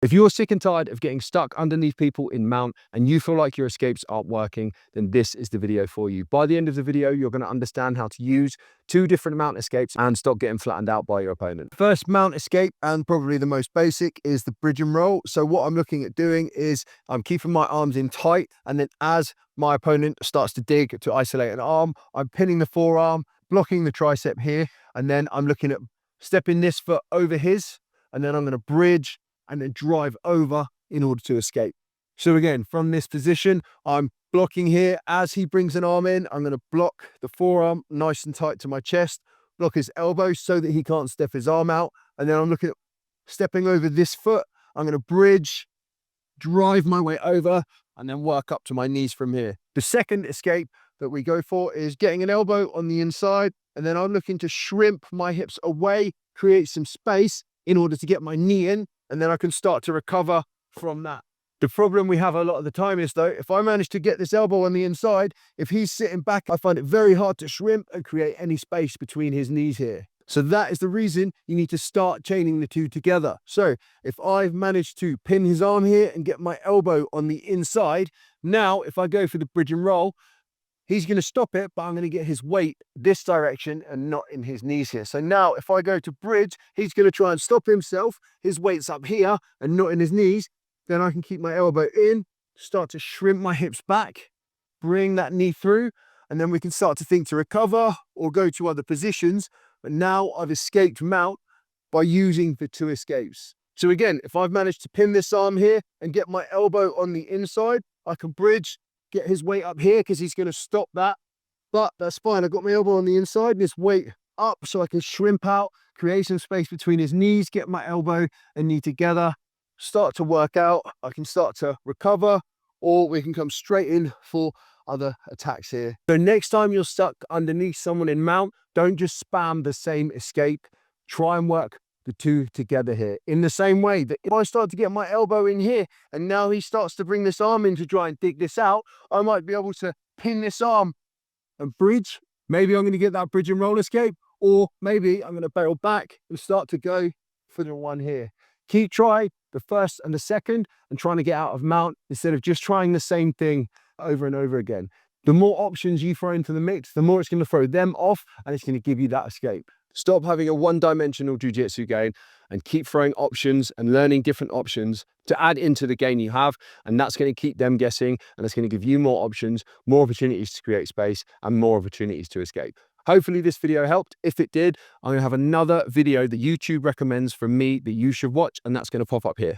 If you're sick and tired of getting stuck underneath people in mount and you feel like your escapes aren't working, then this is the video for you. By the end of the video, you're going to understand how to use 2 different mount escapes and stop getting flattened out by your opponent. First mount escape, and probably the most basic, is the bridge and roll. So what I'm looking at doing is I'm keeping my arms in tight, and then as my opponent starts to dig to isolate an arm, I'm pinning the forearm, blocking the tricep here, and then I'm looking at stepping this foot over his, and then I'm going to bridge and then drive over in order to escape. So again, from this position, I'm blocking here. As he brings an arm in, I'm going to block the forearm nice and tight to my chest, block his elbow so that he can't step his arm out. And then I'm looking at stepping over this foot. I'm going to bridge, drive my way over, and then work up to my knees from here. The second escape that we go for is getting an elbow on the inside, and then I'm looking to shrimp my hips away, create some space in order to get my knee in, and then I can start to recover from that. The problem we have a lot of the time is, though, if I manage to get this elbow on the inside, if he's sitting back, I find it very hard to shrimp and create any space between his knees here. So that is the reason you need to start chaining the two together. So if I've managed to pin his arm here and get my elbow on the inside, now if I go for the bridge and roll, he's going to stop it, but I'm going to get his weight this direction and not in his knees here. So now if I go to bridge, he's going to try and stop himself. His weight's up here and not in his knees. Then I can keep my elbow in, start to shrimp my hips back, bring that knee through, and then we can start to think to recover or go to other positions. But now I've escaped mount by using the 2 escapes. So again, if I've managed to pin this arm here and get my elbow on the inside, I can bridge, get his weight up here because he's going to stop that. But that's fine. I've got my elbow on the inside and his weight up so I can shrimp out, create some space between his knees, get my elbow and knee together, start to work out. I can start to recover, or we can come straight in for other attacks here. So next time you're stuck underneath someone in mount, don't just spam the same escape. Try and work the 2 together here. In the same way that if I start to get my elbow in here and now he starts to bring this arm in to try and dig this out, I might be able to pin this arm and bridge. Maybe I'm going to get that bridge and roll escape, or maybe I'm going to barrel back and start to go for the one here. Keep trying the first and the second and trying to get out of mount instead of just trying the same thing over and over again. The more options you throw into the mix, the more it's going to throw them off and it's going to give you that escape. Stop having a one-dimensional jiu-jitsu game and keep throwing options and learning different options to add into the game you have. And that's going to keep them guessing, and it's going to give you more options, more opportunities to create space and more opportunities to escape. Hopefully this video helped. If it did, I'm going to have another video that YouTube recommends from me that you should watch, and that's going to pop up here.